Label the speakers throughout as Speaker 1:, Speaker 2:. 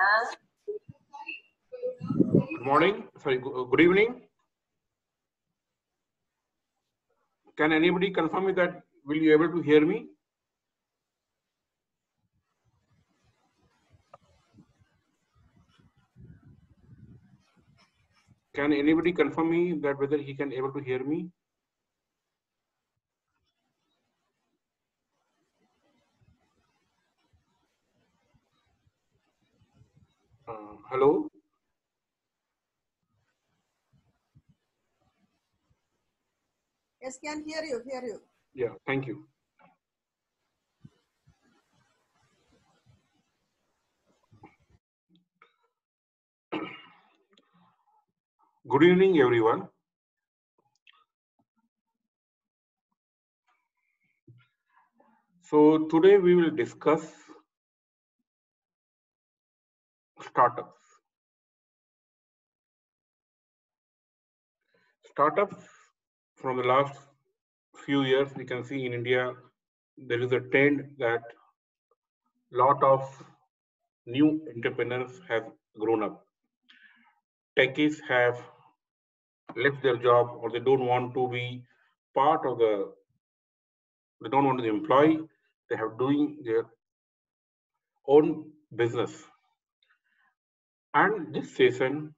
Speaker 1: Good morning. Sorry, good evening. Can anybody confirm me that will you able to hear me? Can anybody confirm me that whether he can able to hear me? Hello?
Speaker 2: Yes, can hear you,
Speaker 1: Yeah, thank you. Good evening, everyone. So today we will discuss startups. Startups from the last few years, we can see in India, there is a trend that lot of new entrepreneurs have grown up. Techies have left their job or they don't want to be part of they don't want to be employee, they have doing their own business. And this session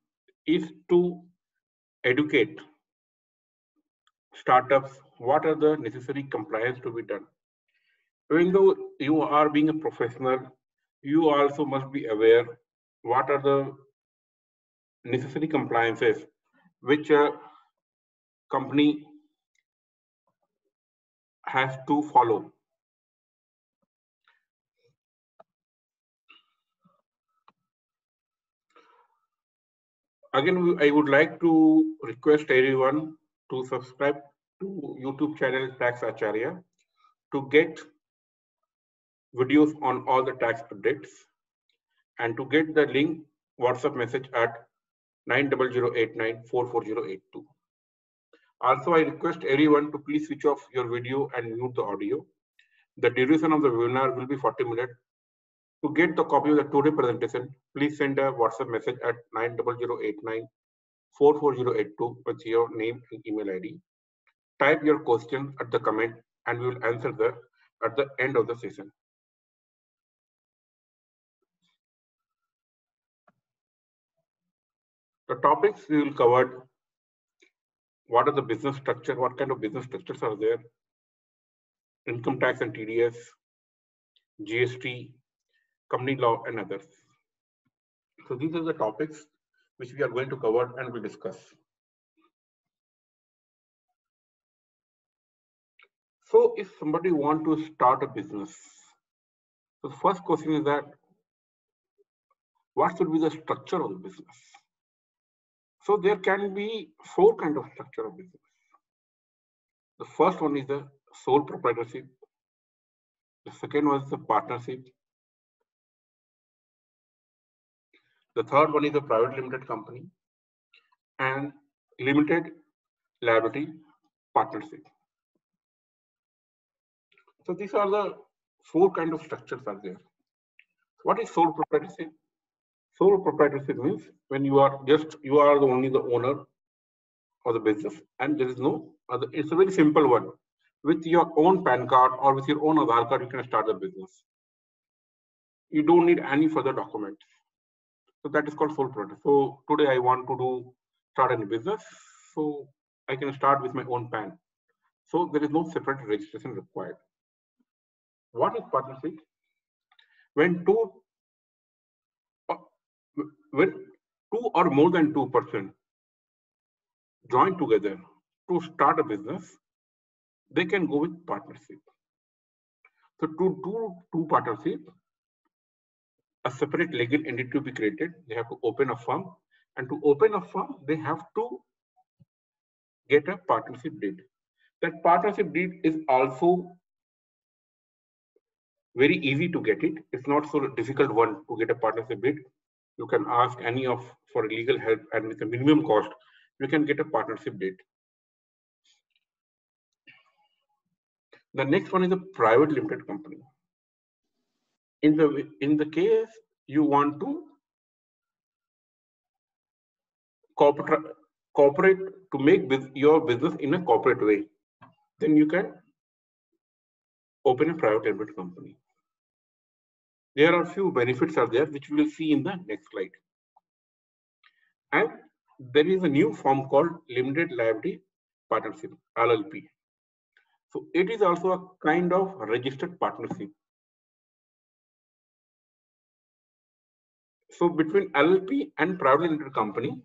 Speaker 1: is to educate startups what are the necessary compliance to be done. Even though you are being a professional, you also must be aware what are the necessary compliances which a company has to follow. Again, I would like to request everyone to subscribe to YouTube channel Tax Acharya to get videos on all the tax updates, and to get the link WhatsApp message at 9089448082. Also, I request everyone to please switch off your video and mute the audio. The duration of the webinar will be 40 minutes. To get the copy of the today presentation, please send a WhatsApp message at 9089448082 with your name and email ID. Type your question at the comment and we will answer at the end of the session. The topics we will cover: what are the business structure, what kind of business structures are there, income tax and TDS, GST, company law, and others. So these are the topics which we are going to cover and we'll discuss. So if somebody want to start a business, so the first question is that what should be the structure of the business? So there can be 4 kinds of structure of business. The first one is the sole proprietorship. The second one is the partnership. The third one is a private limited company and limited liability partnership. So these are the 4 kinds of structures are there. What is sole proprietorship? Sole proprietorship means when you are only the owner of the business and there is no other. It's a very simple one. With your own PAN card or with your own Aadhaar card, you can start the business. You don't need any further documents. So that is called sole proprietorship. So today I want to start a business. So I can start with my own PAN. So there is no separate registration required. What is partnership? When two or more than 2% join together to start a business, they can go with partnership. So to do two partnership, a separate legal entity to be created. They have to open a firm, and to open a firm, they have to get a partnership deed. That partnership deed is also very easy to get it. It's not so difficult one to get a partnership deed. You can ask any of for legal help, and with a minimum cost, you can get a partnership deed. The next one is a private limited company. In the case you want to corporate to make your business in a corporate way, then you can open a private limited company. There are few benefits are there, which we will see in the next slide. And there is a new form called limited liability partnership, LLP. So it is also a kind of registered partnership. So between LLP and private limited company,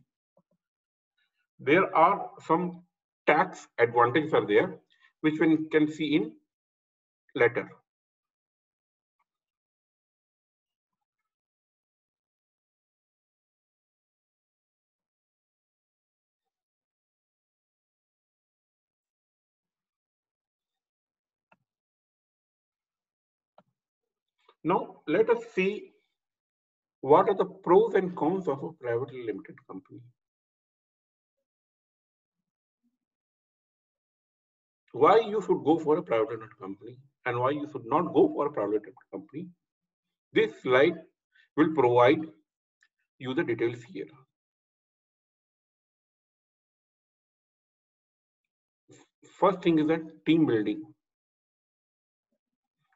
Speaker 1: there are some tax advantages are there, which one can see in later. Now let us see what are the pros and cons of a privately limited company. Why you should go for a private limited company and why you should not go for a private limited company. This slide will provide you the details here. First thing is that team building.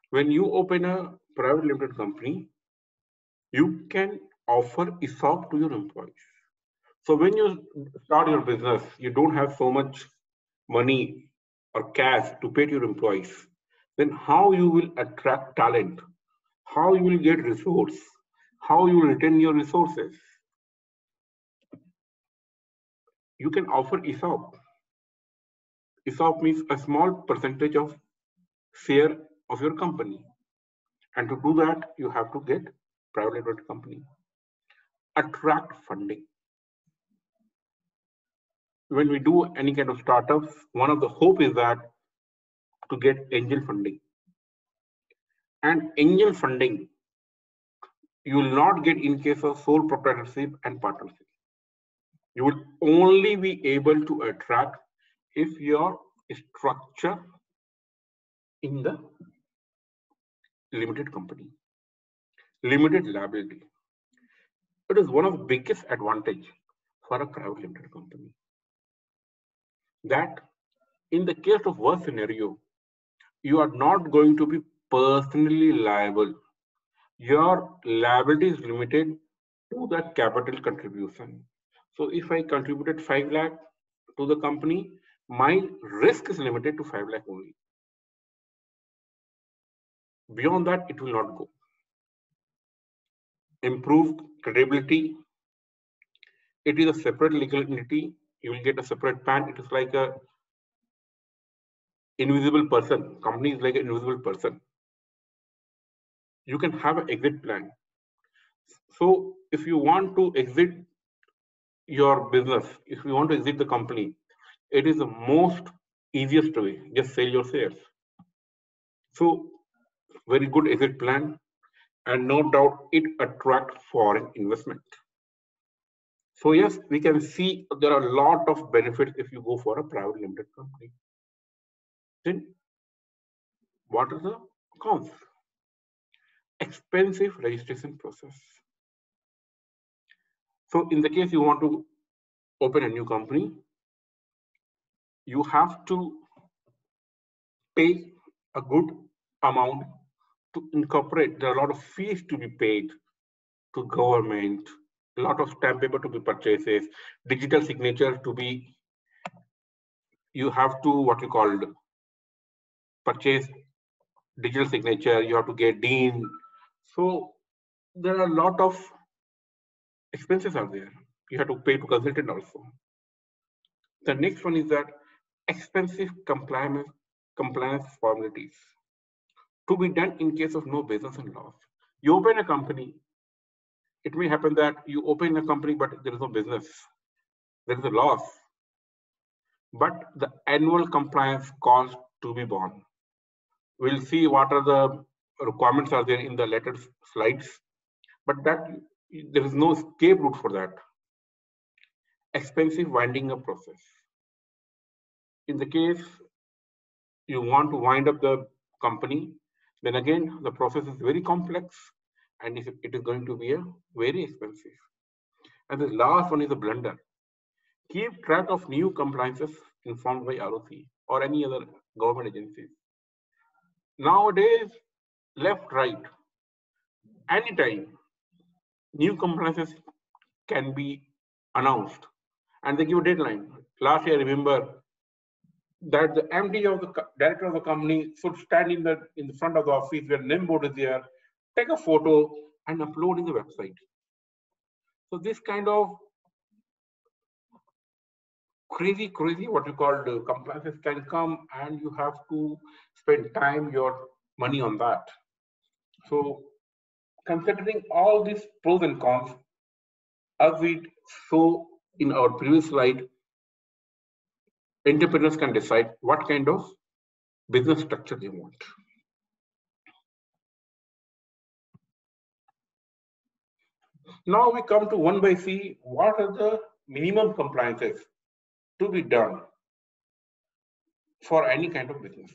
Speaker 1: When you open a private limited company, you can offer ESOP to your employees. So when you start your business, you don't have so much money or cash to pay to your employees. Then how you will attract talent? How you will get resource? How you will retain your resources? You can offer ESOP. ESOP means a small percentage of share of your company. And to do that, you have to get private limited company. Attract funding. When we do any kind of startups, one of the hope is that to get angel funding. And angel funding, you will not get in case of sole proprietorship and partnership. You will only be able to attract if your structure in the limited company, limited liability. It is one of the biggest advantage for a private limited company. That in the case of worst scenario, you are not going to be personally liable. Your liability is limited to the capital contribution. So if I contributed 5 lakh to the company, my risk is limited to 5 lakh only. Beyond that, it will not go. Improved credibility. It is a separate legal entity. You will get a separate PAN. It is like a invisible person. Company is like an invisible person. You can have an exit plan. So if you want to exit your business, if you want to exit the company, it is the most easiest way. Just sell your shares. So very good exit plan, and no doubt it attracts foreign investment. So yes, we can see there are a lot of benefits if you go for a private limited company. Then what are the cons? Expensive registration process. So in the case you want to open a new company, you have to pay a good amount to incorporate. There are a lot of fees to be paid to government, a lot of stamp paper to be purchases, digital signature to be, you have to what you called purchase digital signature, you have to get dean. So there are a lot of expenses are there. You have to pay to consultant also. The next one is that expensive compliance formalities to be done in case of no business and loss. You open a company, it may happen that you open a company, but there is no business, there is a loss, but the annual compliance cost to be borne. We'll see what are the requirements are there in the later slides, but that there is no escape route for that. Expensive winding up process. In the case you want to wind up the company, then again the process is very complex and it is going to be a very expensive. And the last one is a blunder. Keep track of new compliances informed by ROC or any other government agencies. Nowadays, left, right, anytime, new compliances can be announced and they give a deadline. Last year, I remember that the MD of the director of the company should stand in the front of the office where name board is there, take a photo and upload in the website. So this kind of crazy what you call the compliances can come, and you have to spend time, your money on that. So considering all these pros and cons, as we saw in our previous slide, entrepreneurs can decide what kind of business structure they want. Now we come to 1 by C. What are the minimum compliances to be done for any kind of business?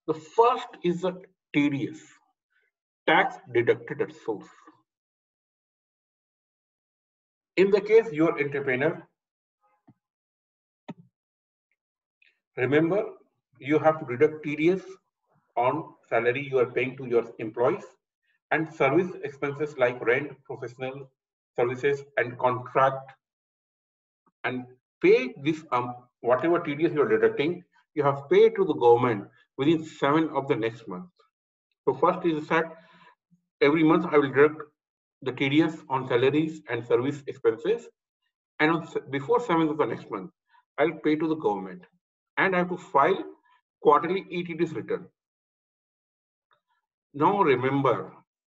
Speaker 1: The first is the TDS, tax deducted at source. In the case you are entrepreneur, remember you have to deduct TDS on salary you are paying to your employees and service expenses like rent, professional services and contract, and pay this whatever TDS you are deducting, you have paid to the government within 7 of the next month. So first is that every month I will deduct the TDS on salaries and service expenses, and on, before 7th of the next month, I'll pay to the government, and I have to file quarterly ETDS return. Now remember,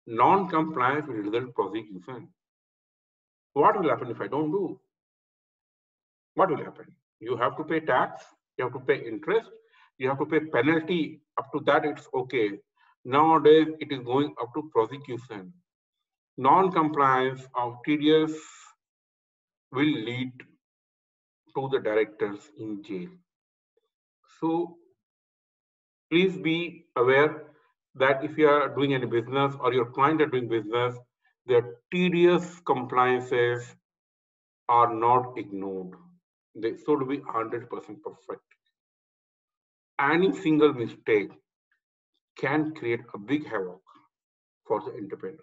Speaker 1: non-compliance will result prosecution. What will happen if I don't do? What will happen? You have to pay tax, you have to pay interest, you have to pay penalty. Up to that, it's okay. Nowadays, it is going up to prosecution. Non-compliance of TDS will lead to the directors in jail. So please be aware that if you are doing any business or your client are doing business, their TDS compliances are not ignored. They should be 100% perfect. Any single mistake can create a big havoc for the entrepreneurs.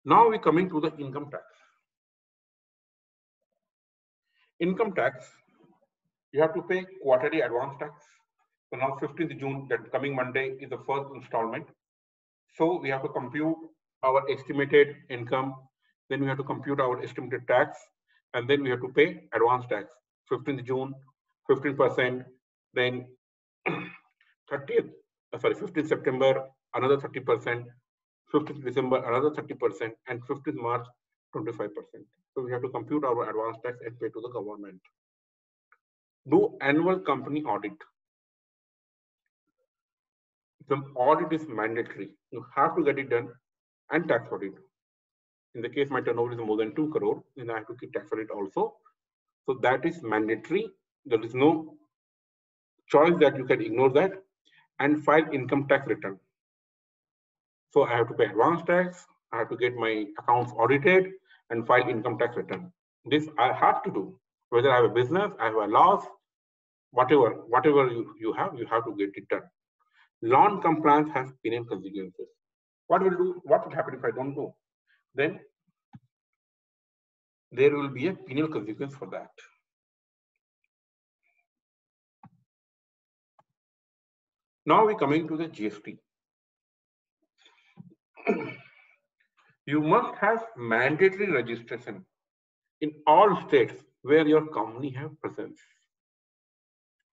Speaker 1: Now we're coming to the income tax. Income tax, you have to pay quarterly advance tax. So now 15th June, that coming Monday, is the first installment. So we have to compute our estimated income, then we have to compute our estimated tax, and then we have to pay advance tax. 15th June, 15%, then 15th September, another 30%, 15th December, another 30%, and 15th March, 25%. So we have to compute our advance tax and pay to the government. Do annual company audit. The audit is mandatory. You have to get it done, and tax audit. In the case my turnover is more than 2 crore, then I have to keep tax audit also. So that is mandatory. There is no choice that you can ignore that, and file income tax return. So I have to pay advance tax, I have to get my accounts audited and file income tax return. This I have to do. Whether I have a business, I have a loss, whatever you have to get it done. Non-compliance has penal consequences. What will happen if I don't do? Then there will be a penal consequence for that. Now we're coming to the GST. You must have mandatory registration in all states where your company have presence.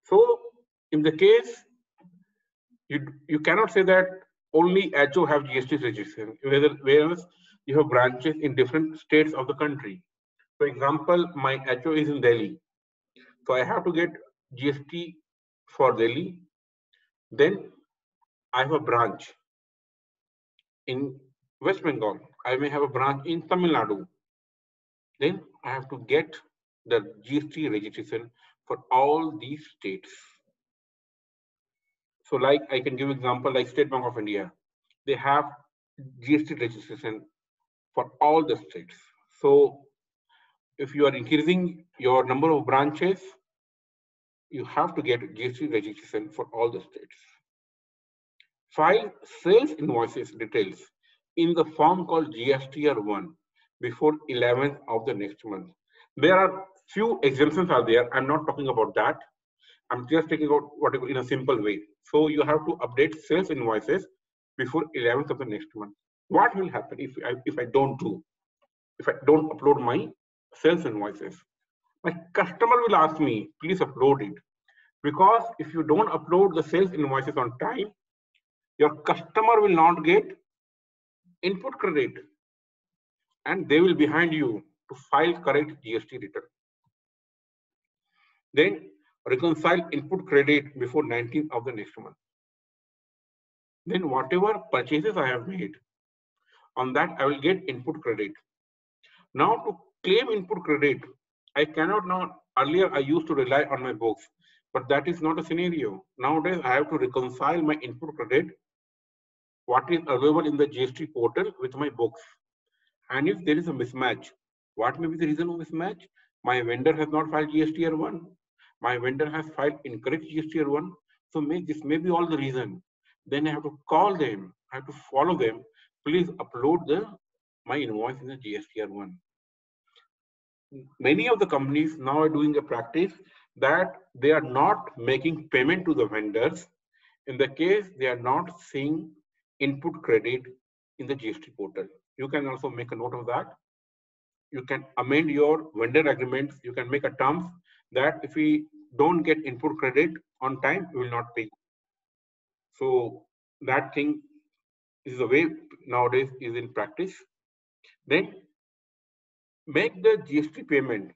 Speaker 1: So in the case, you cannot say that only HO have GST registration, whereas you have branches in different states of the country. For example, my HO is in Delhi, so I have to get GST for Delhi. Then I have a branch in West Bengal. I may have a branch in Tamil Nadu. Then I have to get the GST registration for all these states. So like I can give example like State Bank of India. They have GST registration for all the states. So if you are increasing your number of branches, you have to get GST registration for all the states. File sales invoices details in the form called GSTR1 before 11th of the next month. There are few exemptions are there. I'm not talking about that. I'm just taking out whatever in a simple way. So you have to update sales invoices before 11th of the next month. What will happen if I don't upload my sales invoices? My customer will ask me, please upload it. Because if you don't upload the sales invoices on time, your customer will not get input credit and they will behind you to file correct GST return. Then reconcile input credit before 19th of the next month. Then whatever purchases I have made, on that I will get input credit. Now to claim input credit, I cannot now, earlier I used to rely on my books, but that is not a scenario. Nowadays I have to reconcile my input credit, what is available in the GST portal with my books. And if there is a mismatch, what may be the reason of mismatch? My vendor has not filed GSTR1. My vendor has filed incorrect GSTR1. So this may be all the reason. Then I have to call them. I have to follow them. Please upload my invoice in the GSTR1. Many of the companies now are doing a practice that they are not making payment to the vendors in the case they are not seeing input credit in the GST portal. You can also make a note of that. You can amend your vendor agreements. You can make a terms that if we don't get input credit on time, we will not pay. So that thing is the way nowadays is in practice. Then make the GST payment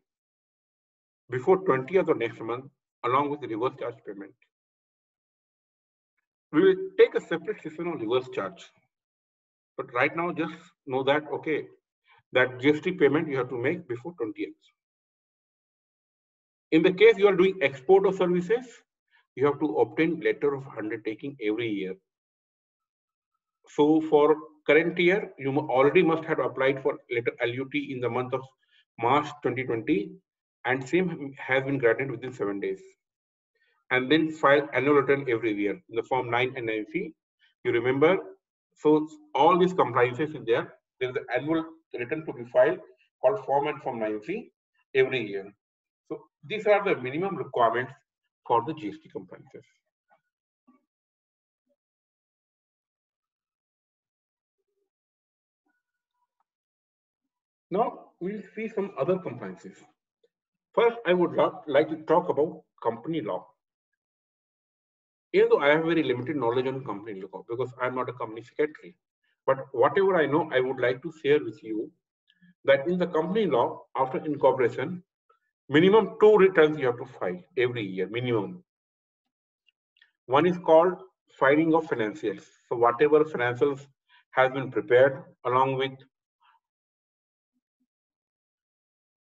Speaker 1: before 20th of next month along with the reverse charge payment. We will take a separate session on reverse charge. But right now, just know that, okay, that GST payment you have to make before 20th. In the case you are doing export of services, you have to obtain letter of undertaking every year. So for current year, you already must have applied for letter LUT in the month of March 2020, and same has been granted within 7 days. And then file annual return every year in the form 9 and 9C. You remember, so all these compliances is there. There is an annual return to be filed called form and form 9C every year. So these are the minimum requirements for the GST compliances. Now we'll see some other compliances. First, I would like to talk about company law. Even though I have very limited knowledge on company law because I'm not a company secretary, but whatever I know, I would like to share with you that in the company law, after incorporation, minimum 2 returns you have to file every year, minimum. One is called filing of financials. So whatever financials has been prepared along with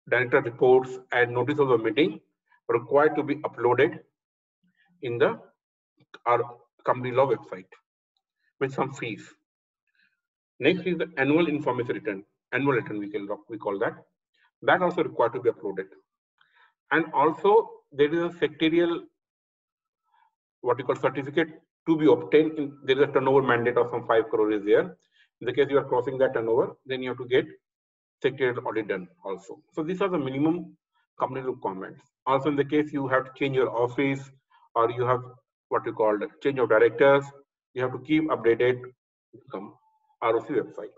Speaker 1: director reports and notice of the meeting required to be uploaded in our company law website with some fees. Next is the annual information return. Annual return we call that. That also required to be uploaded. And also there is a secretarial, what we call certificate to be obtained. There is a turnover mandate of some 5 crore is there. In the case you are crossing that turnover, then you have to get secretarial audit done also. So these are the minimum company requirements. Also in the case you have to change your office or you have what you call change of directors, you have to keep updated ROC website.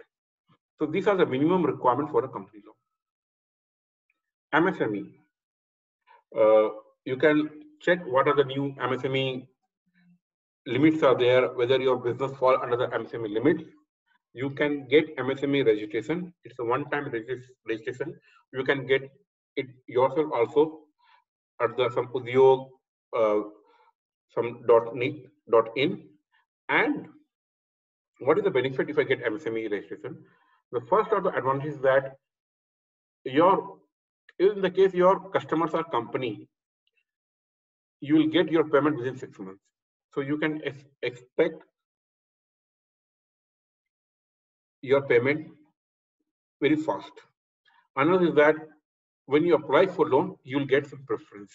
Speaker 1: So these are the minimum requirements for a company law. MSME. You can check what are the new MSME limits are there, whether your business fall under the MSME limits. You can get MSME registration. It's a one-time registration. You can get it yourself also at the some Udyog, some .in. And what is the benefit if I get MSME registration? The first of the advantage is that in the case your customers are company, you will get your payment within 6 months. So you can expect your payment very fast. Another is that when you apply for loan, you'll get some preference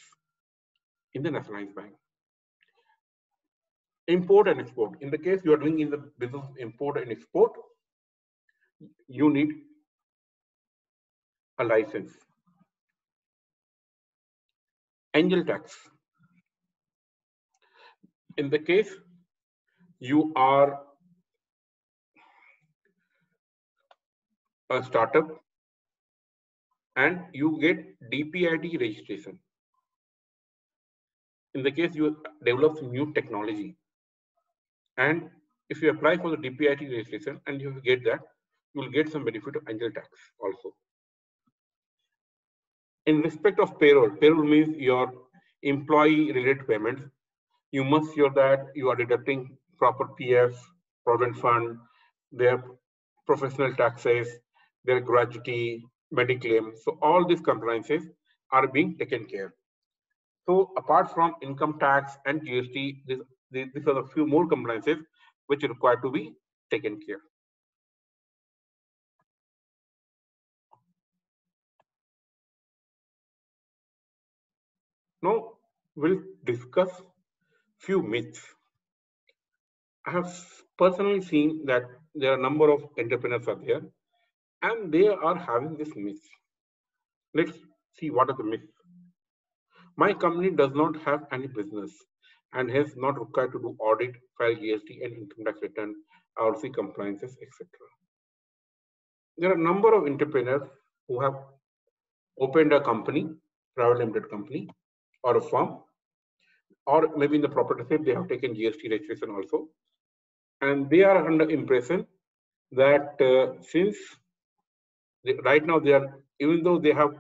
Speaker 1: in the nationalized bank. Import and export. In the case you are doing in the business of import and export, you need a license. Angel tax. In the case you are a startup and you get DPIT registration. In the case you develop some new technology, and if you apply for the DPIT registration and you get that, you will get some benefit of angel tax also. In respect of payroll, payroll means your employee related payments. You must sure that you are deducting proper PF, provident fund, their professional taxes, their gratuity, mediclaim. So all these compliances are being taken care. So apart from income tax and GST, these are the few more compliances which are required to be taken care. Now we'll discuss few myths. I have personally seen that there are a number of entrepreneurs out there and they are having this myth. Let's see what are the myths. My company does not have any business and has not required to do audit, file GST and income tax return, RC compliances, etc. There are a number of entrepreneurs who have opened a company, private limited company or a firm, or maybe in the proprietorship they have taken GST registration also, and they are under impression that since right now they are, even though they have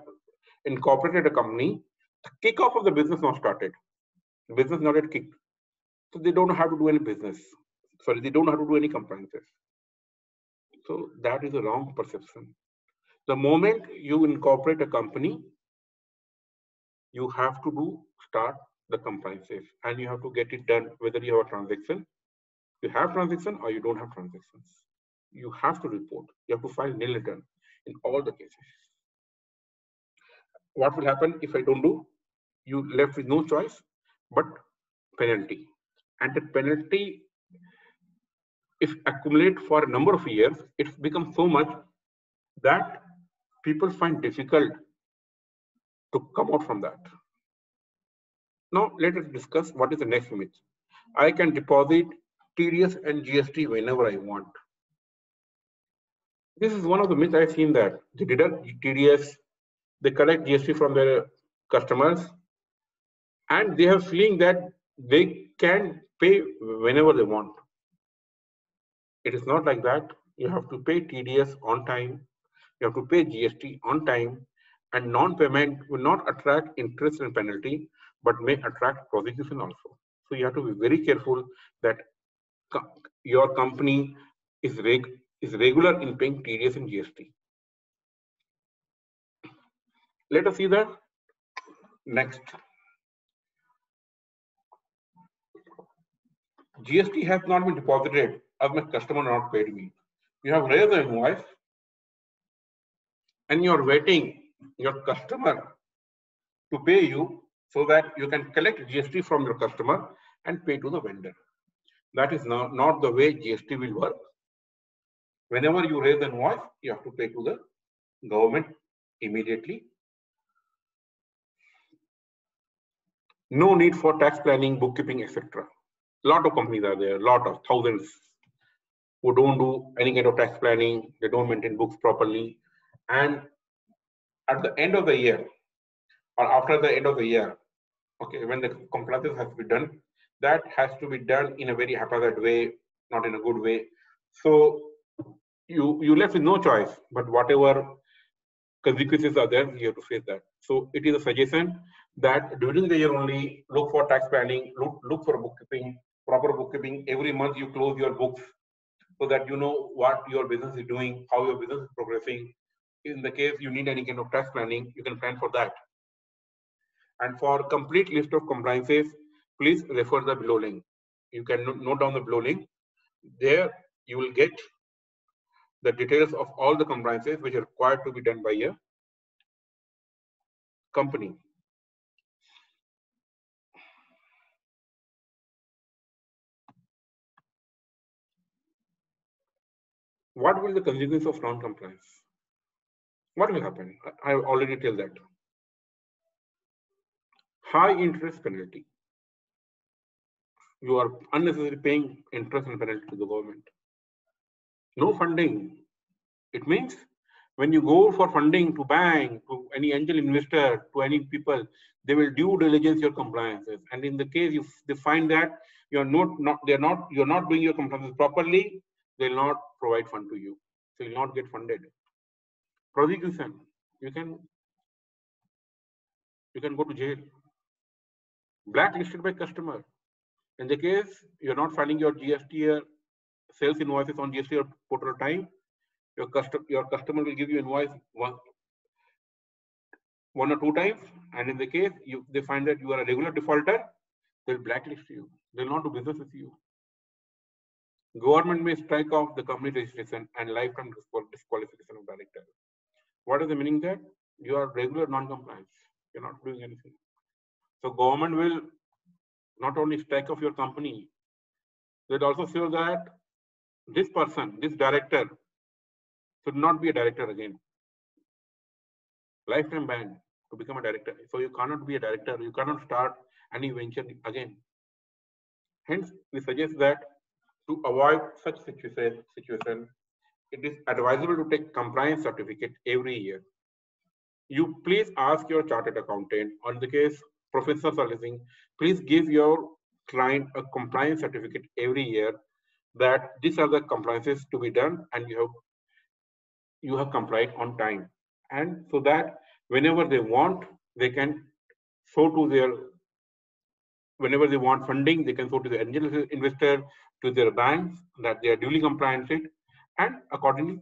Speaker 1: incorporated a company, the kickoff of the business not started. The business not yet kicked. So they don't have to do any business. Sorry, they don't have to do any compliances. So that is a wrong perception. The moment you incorporate a company, you have to start the compliances and you have to get it done whether you have a transaction, you have transaction or you don't have transactions. You have to report. You have to file nil return in all the cases. What will happen if I don't do? You left with no choice but penalty. And the penalty, if accumulate for a number of years, it's become so much that people find difficult to come out from that. Now let us discuss what is the next myth. I can deposit TDS and GST whenever I want. This is one of the myths I've seen, that they deduct TDS, they collect GST from their customers, and they have feeling that they can pay whenever they want. It is not like that. You have to pay TDS on time, you have to pay GST on time, and non-payment will not attract interest and penalty, but may attract prosecution also. So you have to be very careful that your company is regular in paying TDS and GST. Let us see the next. GST has not been deposited as my customer not paid me. You have raised the invoice and you are waiting your customer to pay you so that you can collect GST from your customer and pay to the vendor. That is not the way GST will work. Whenever you raise the invoice, you have to pay to the government immediately. No need for tax planning, bookkeeping, etc. Lot of companies are there, lot of thousands who don't do any kind of tax planning, they don't maintain books properly, and at the end of the year or after the end of the year, okay, when the compliance has to be done, that has to be done in a very haphazard way, not in a good way. So you left with no choice, but whatever consequences are there, you have to face that. So it is a suggestion that during the year only look for tax planning, look for bookkeeping, proper bookkeeping. Every month you close your books so that you know what your business is doing, how your business is progressing. In the case you need any kind of tax planning, you can plan for that. And for complete list of compliances, please refer the below link. You can note down the below link. There you will get the details of all the compliances which are required to be done by a company. What will the consequence of non-compliance? What will happen? I have already told that. High interest penalty. You are unnecessarily paying interest and penalty to the government. No funding. It means when you go for funding to bank, to any angel investor, to any people, they will due diligence your compliances. And in the case if they find that you're not doing your compliances properly, they'll not provide fund to you. So you'll not get funded. Prosecution, you can go to jail. Blacklisted by customer. In the case you're not filing your GST or sales invoices on GST or portal time, your customer will give you invoice one or two times, and in the case they find that you are a regular defaulter, they'll blacklist you. They'll not do business with you. Government may strike off the company registration and lifetime disqualification of director. What is the meaning that you are regular non-compliance? You're not doing anything. So government will not only strike off your company, they'll also say that this person, this director, should not be a director again. Lifetime ban to become a director. So you cannot be a director. You cannot start any venture again. Hence, we suggest that to avoid such situation, it is advisable to take compliance certificate every year. You please ask your chartered accountant, or in the case professional servicing, please give your client a compliance certificate every year that these are the compliances to be done and you have complied on time. And so that whenever they want, they can show to their, whenever they want funding, they can show to the angel investor, to their banks that they are duly compliant, and accordingly.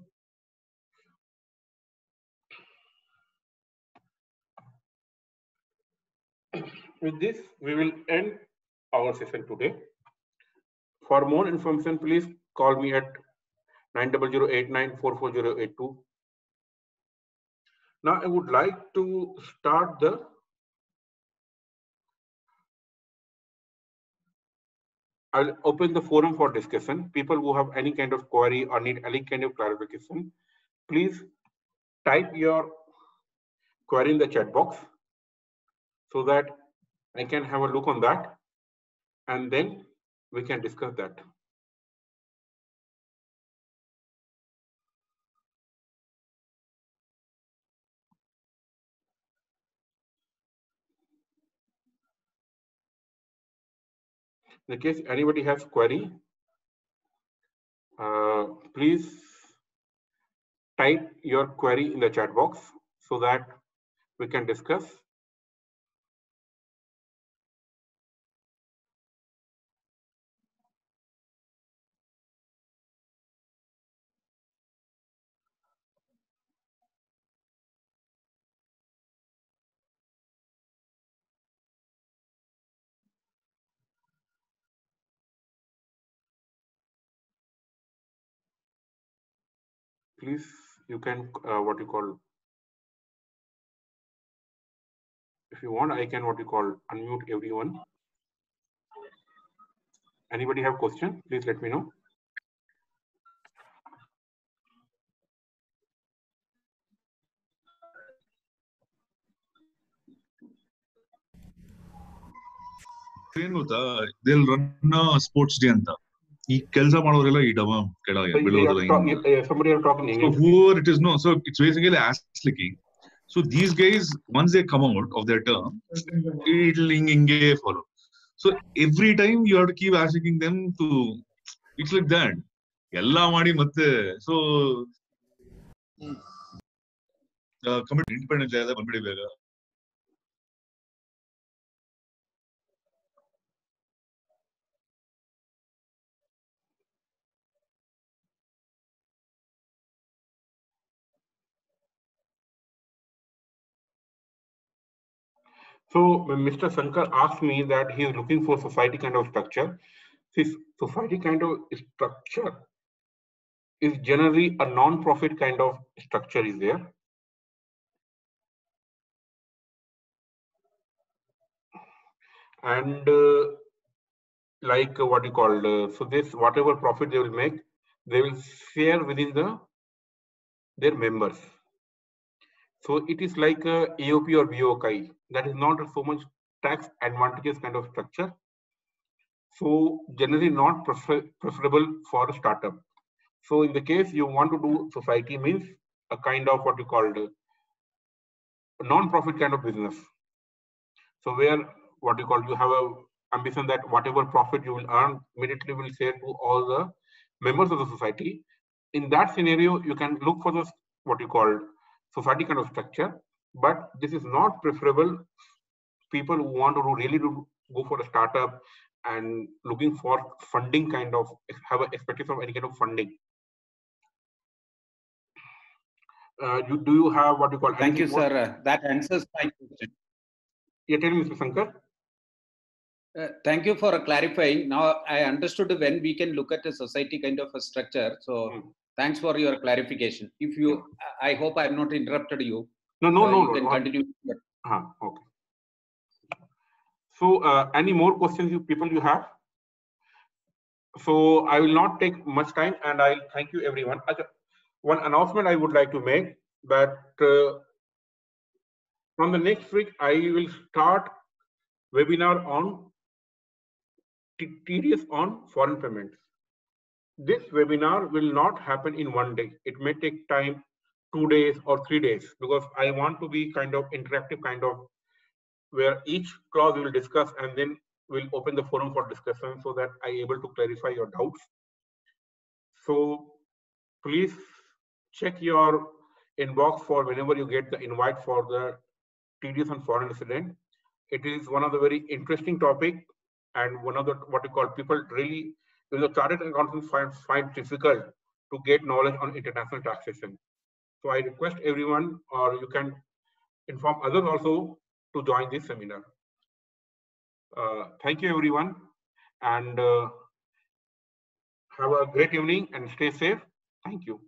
Speaker 1: With this, we will end our session today. For more information, please call me at 9008944082. Now, I would like to start I'll open the forum for discussion. People who have any kind of query or need any kind of clarification, please type your query in the chat box so that I can have a look on that, and then we can discuss that. In case anybody has query, please type your query in the chat box so that we can discuss. Please, you can what you call, if you want, I can what you call unmute everyone. Anybody have question? Please let me know.
Speaker 3: ಏನು ಗೊತ್ತಾ, they'll run a sports day ಅಂತ. ಈ ಕೆಲಸ ಮಾಡೋರೆಲ್ಲ ಈ ಡಬ ಕೆಳಗೆ ಬೀಳೋದಿಲ್ಲ.
Speaker 1: Somebody are talking English.
Speaker 3: So whoever it is, no. So it's basically ass licking. So these guys, once they come out of their term, it'll hinge follow. So every time you have to keep asking them to. It's like that. ಎಲ್ಲ ಮಾಡಿ ಮತ್ತೆ so commit independent ಆದ ಬಂದ್ಬಿಡಿ ಬೇಗ.
Speaker 1: So Mr. Shankar asked me that he is looking for society kind of structure. This society kind of structure is generally a non-profit kind of structure is there. and like what you call so this whatever profit they will make, they will share within their members. So it is like a AOP or BOKI. That is not so much tax advantageous kind of structure. So generally not preferable for a startup. So in the case you want to do society, means a kind of what you called non-profit kind of business. So where what you call you have a ambition that whatever profit you will earn immediately will share to all the members of the society. In that scenario, you can look for this what you call society kind of structure, but this is not preferable. People who want to really go for a startup and looking for funding, kind of have an expectation of any kind of funding. Do you have what you call?
Speaker 4: Thank you, sir. That answers my question.
Speaker 1: Yeah, tell me, Mr. Shankar.
Speaker 4: Thank you for clarifying. Now I understood when we can look at a society kind of a structure. So thanks for your clarification. If you, I hope I have not interrupted you.
Speaker 1: No,
Speaker 4: you can continue.
Speaker 1: Okay. So any more questions people you have? So I will not take much time, and I'll thank you everyone. One announcement I would like to make, that from the next week I will start webinar on TDS on foreign payments. This webinar will not happen in one day. It may take time, 2 days or 3 days, because I want to be kind of interactive, kind of where each clause we will discuss, and then we'll open the forum for discussion so that I able to clarify your doubts. So please check your inbox for whenever you get the invite for the TDS on foreign resident. It is one of the very interesting topic, and one of the what you call people really, the chartered accountants find difficult to get knowledge on international taxation. So I request everyone, or you can inform others also to join this seminar. Thank you everyone, and have a great evening and stay safe. Thank you.